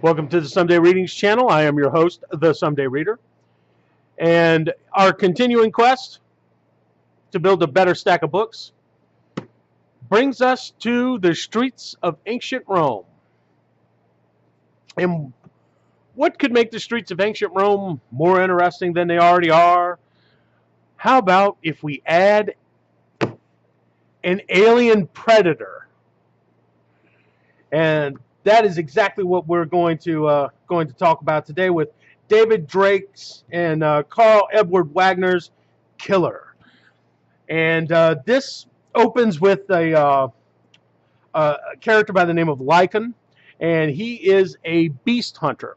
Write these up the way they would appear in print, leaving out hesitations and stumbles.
Welcome to the Someday Readings channel. I am your host, the Someday Reader. And our continuing quest to build a better stack of books brings us to the streets of ancient Rome. And what could make the streets of ancient Rome more interesting than they already are? How about if we add an alien predator? And that is exactly what we're going to talk about today with David Drake's and Carl Edward Wagner's Killer. And this opens with a character by the name of Lycan, and he is a beast hunter.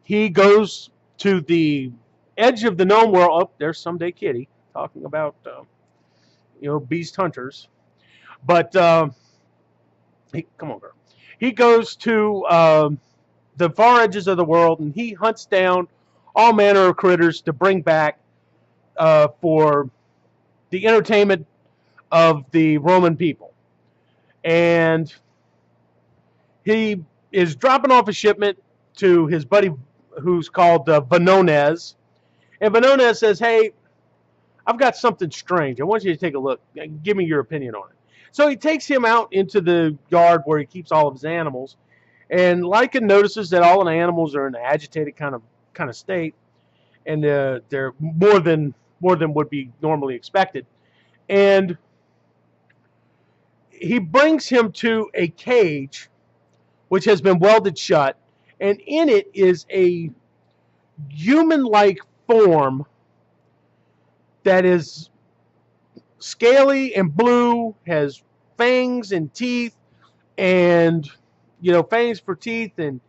He goes to the edge of the gnome world. Oh, there's Someday Kitty talking about beast hunters. But come on, girl. He goes to the far edges of the world, and he hunts down all manner of critters to bring back for the entertainment of the Roman people. And he is dropping off a shipment to his buddy who's called Vonones. And Vonones says, hey, I've got something strange. I want you to take a look. Give me your opinion on it. So he takes him out into the yard where he keeps all of his animals. And Lycan notices that all the animals are in an agitated kind of state. And they're more than would be normally expected. And he brings him to a cage which has been welded shut, and in it is a human-like form that is scaly and blue, has fangs and teeth, and fangs for teeth, and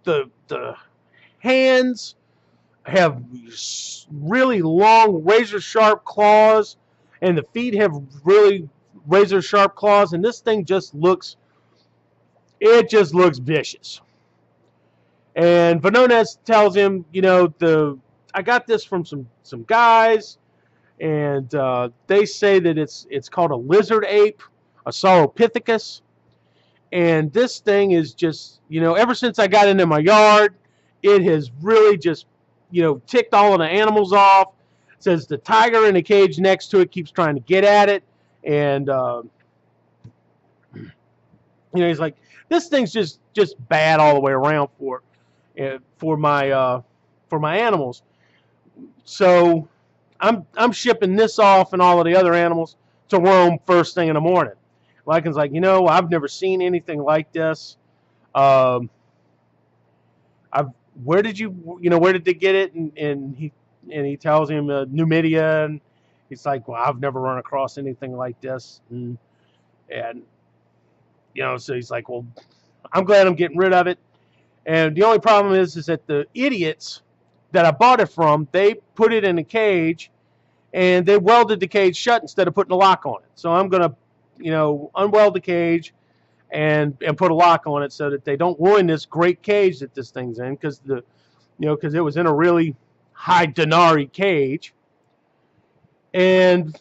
the hands have really long razor sharp claws, and the feet have really razor sharp claws, and this thing just looks vicious. And Vonones tells him, I got this from some guys, and they say that it's called a lizard ape, a Sauropithecus, and this thing is just, ever since I got into my yard, it has really just, ticked all of the animals off. It says the tiger in the cage next to it keeps trying to get at it, and he's like, this thing's just bad all the way around for my animals. So I'm shipping this off and all of the other animals to Rome first thing in the morning. Lycan's like, I've never seen anything like this. Where did they get it? And he tells him Numidia, and he's like, well, I've never run across anything like this. And so he's like, well, I'm glad I'm getting rid of it. And the only problem is that the idiots that I bought it from, they put it in a cage, and they welded the cage shut instead of putting a lock on it. So I'm going to, unweld the cage and put a lock on it so that they don't ruin this great cage that this thing's in, because it was in a really high denarii cage. And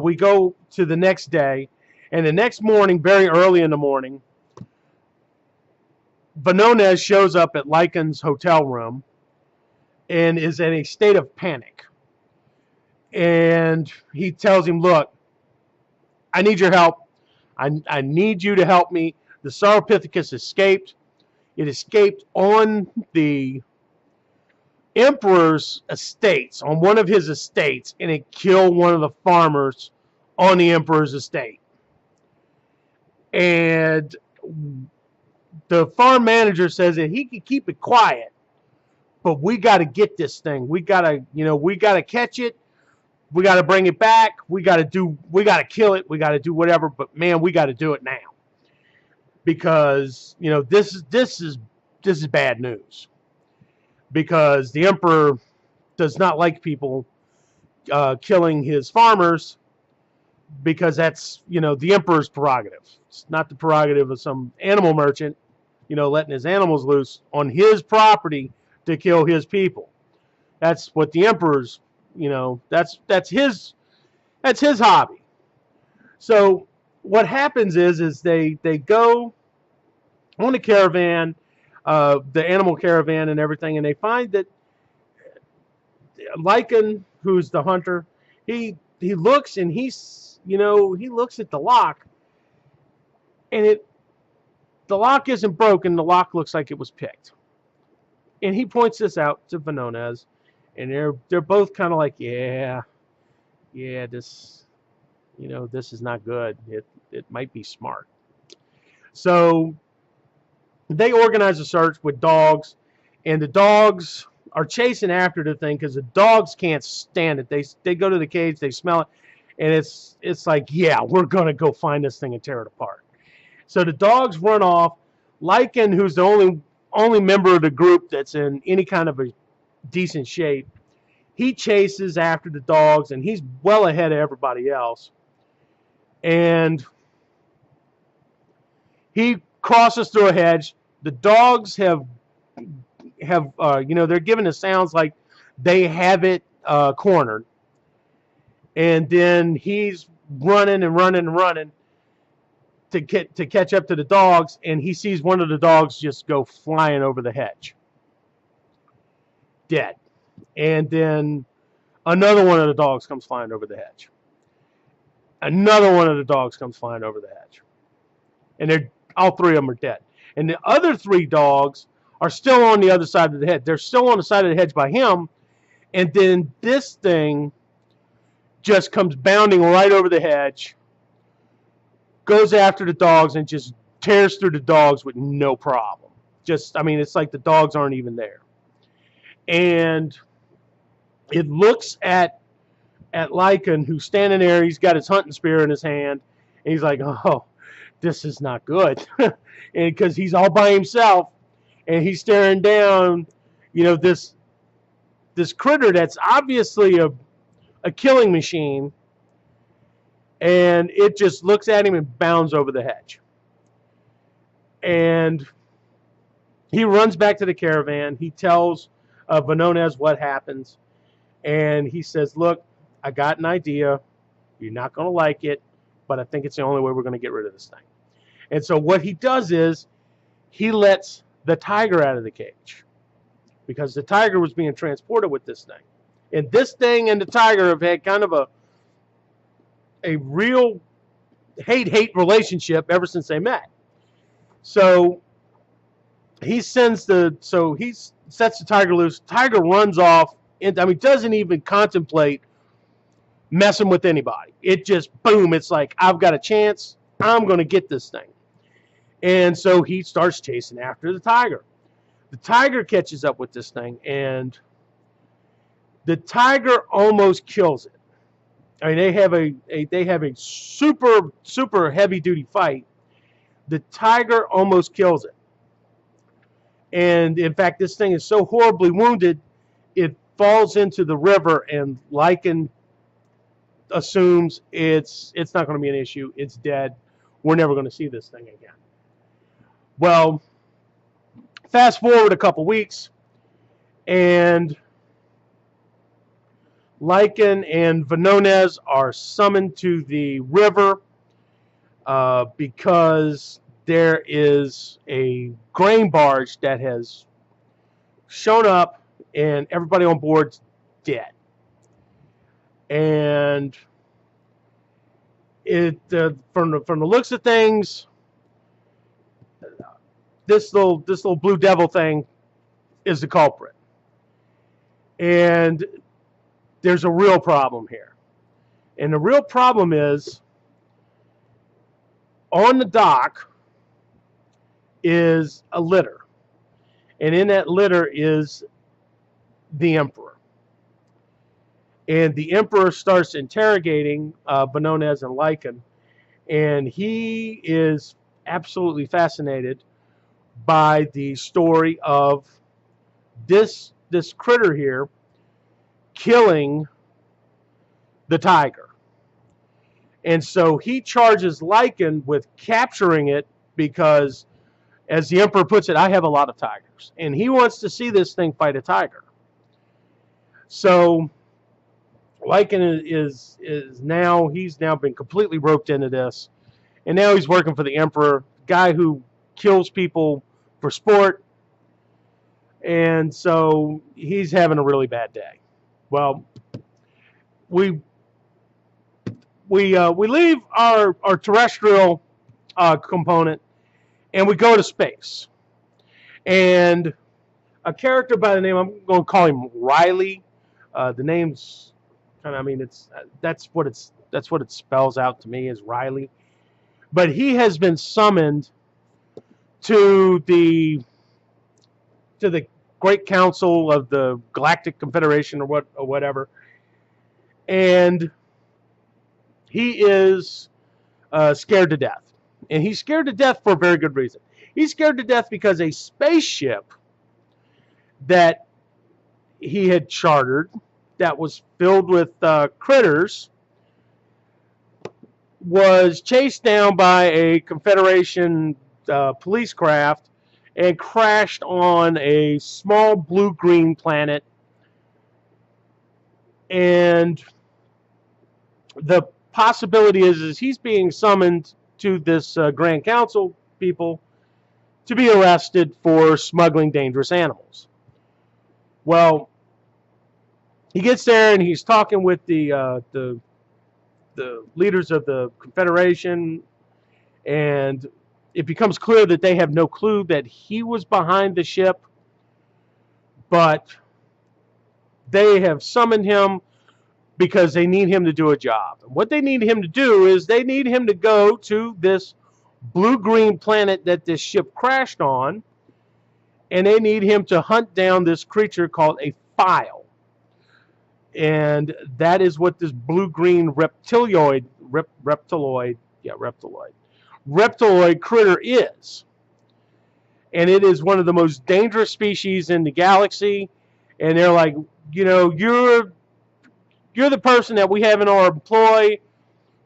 we go to the next day, and the next morning, very early in the morning, Vonones shows up at Lycan's hotel room and is in a state of panic. And he tells him, look, I need your help. I need you to help me. The Sauropithecus escaped. It escaped on the emperor's estates, on one of his estates, and it killed one of the farmers on the emperor's estate. And the farm manager says that he can keep it quiet, but we got to get this thing. We got to catch it. We got to bring it back. We got to kill it. We got to do whatever, but man, we got to do it now, because this is bad news, because the emperor does not like people killing his farmers, because that's the emperor's prerogative. It's not the prerogative of some animal merchant letting his animals loose on his property to kill his people. That's what the emperor's that's his hobby. So what happens is they go on a caravan, the animal caravan and everything, and they find that Lycan, who's the hunter, he looks and he looks at the lock, and the lock isn't broken. The lock looks like it was picked, and he points this out to Venonez, and they're both kind of like, yeah, this this is not good. It might be smart. So they organize a search with dogs, and the dogs are chasing after the thing because the dogs can't stand it. They go to the cage, they smell it, and it's like, yeah, we're gonna go find this thing and tear it apart. So the dogs run off. Lycan, who's the only member of the group that's in any kind of a decent shape, he chases after the dogs, and he's well ahead of everybody else. And he crosses through a hedge. The dogs have they're giving the sounds like they have it cornered. And then he's running and running and running to catch up to the dogs, and he sees one of the dogs just go flying over the hedge, dead. And then another one of the dogs comes flying over the hedge. Another one of the dogs comes flying over the hedge. And all three of them are dead. And the other three dogs are still on the other side of the hedge. They're still on the side of the hedge by him. And then this thing just comes bounding right over the hedge, goes after the dogs, and just tears through the dogs with no problem. It's like the dogs aren't even there. And it looks at Lycan, who's standing there. He's got his hunting spear in his hand, and he's like, oh, this is not good. And because he's all by himself, and he's staring down, this critter that's obviously a killing machine, and it just looks at him and bounds over the hedge. And he runs back to the caravan. He tells Venonez what happens, and he says, look, I got an idea. You're not going to like it, but I think it's the only way we're going to get rid of this thing. And so what he does is he lets the tiger out of the cage, because the tiger was being transported with this thing. And this thing and the tiger have had kind of a real hate relationship ever since they met. So he sets the tiger loose. Tiger runs off, and doesn't even contemplate messing with anybody. It just, boom, it's like, I've got a chance. I'm going to get this thing. And so he starts chasing after the tiger. The tiger catches up with this thing, and the tiger almost kills it. They have a super heavy duty fight. The tiger almost kills it. And in fact, this thing is so horribly wounded, it falls into the river, and Lycan assumes it's not going to be an issue. It's dead. We're never going to see this thing again. Well, fast forward a couple weeks, and Lycan and Venonez are summoned to the river because there is a grain barge that has shown up, and everybody on board's dead. And from the looks of things, this little blue devil thing is the culprit. And there's a real problem here. And the real problem is, on the dock is a litter. And in that litter is the Emperor. And the Emperor starts interrogating Venonez and Lycan. And he is absolutely fascinated by the story of this critter here killing the tiger. And so he charges Lycan with capturing it because, as the Emperor puts it, I have a lot of tigers. And he wants to see this thing fight a tiger. So Lycan he's now been completely roped into this. and now he's working for the Emperor, guy who kills people for sport, and so he's having a really bad day. Well, we we leave our terrestrial component, and we go to space, and a character by the name, I'm going to call him Riley. The name's kind of, I mean, that's what it spells out to me, is Riley. But he has been summoned to the Great Council of the Galactic Confederation or whatever, and he is scared to death. And he's scared to death for a very good reason. He's scared to death because a spaceship that he had chartered that was filled with critters was chased down by a Confederation police craft and crashed on a small blue-green planet. And the possibility is he's being summoned to this Grand Council people to be arrested for smuggling dangerous animals. Well, he gets there and he's talking with the leaders of the Confederation, and it becomes clear that they have no clue that he was behind the ship, but they have summoned him because they need him to do a job. What they need him to do is they need him to go to this blue-green planet that this ship crashed on, and they need him to hunt down this creature called a file. And that is what this blue-green reptiloid critter is. And it is one of the most dangerous species in the galaxy. And they're like, you know, you're the person that we have in our employ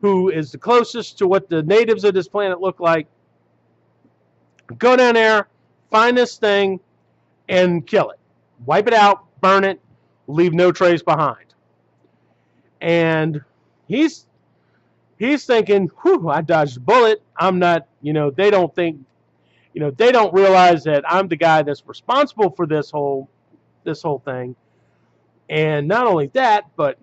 who is the closest to what the natives of this planet look like. Go down there, find this thing, and kill it. Wipe it out, burn it, leave no trace behind. And he's thinking, whew, I dodged a bullet. I'm not, you know, they don't think, you know, they don't realize that I'm the guy that's responsible for this whole thing. And not only that, but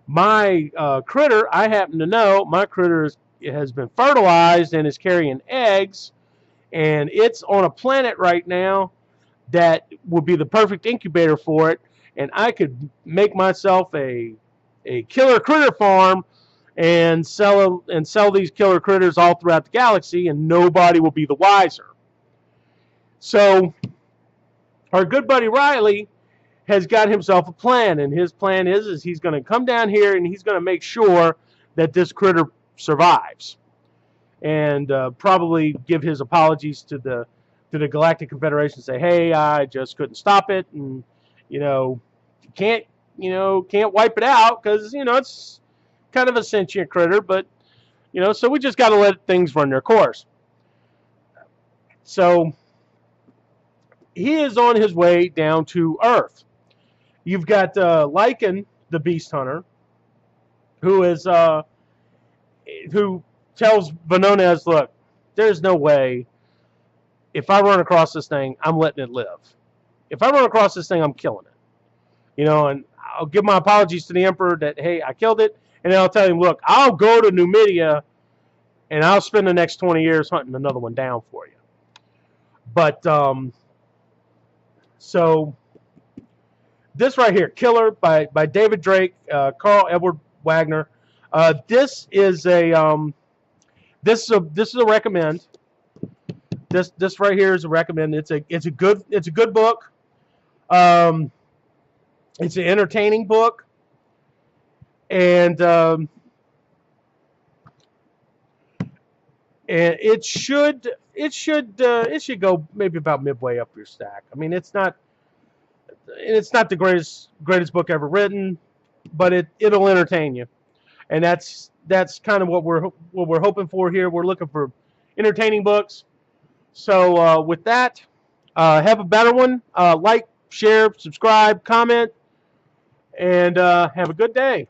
my critter, I happen to know, my critter has been fertilized and is carrying eggs, and it's on a planet right now that would be the perfect incubator for it, and I could make myself a killer critter farm and sell these killer critters all throughout the galaxy, and nobody will be the wiser. So our good buddy Riley has got himself a plan, and his plan is he's going to come down here and he's going to make sure that this critter survives, and probably give his apologies to the Galactic Confederation. Say, hey, I just couldn't stop it, and can't wipe it out because it's kind of a sentient critter, but so we just got to let things run their course. So he is on his way down to Earth. You've got Lycan, the Beast Hunter, who tells Venonez, look, there's no way, if I run across this thing, I'm letting it live. If I run across this thing, I'm killing it. And I'll give my apologies to the Emperor that, hey, I killed it, and then I'll tell him, look, I'll go to Numidia, and I'll spend the next 20 years hunting another one down for you. But, so this right here, Killer by David Drake, Carl Edward Wagner. This is a recommend. This right here is a recommend. It's a good book. It's an entertaining book, and it should go maybe about midway up your stack. I mean, it's not the greatest book ever written, but it'll entertain you, and that's kind of what we're hoping for here. We're looking for entertaining books. So with that, have a better one. Like, share, subscribe, comment, and have a good day.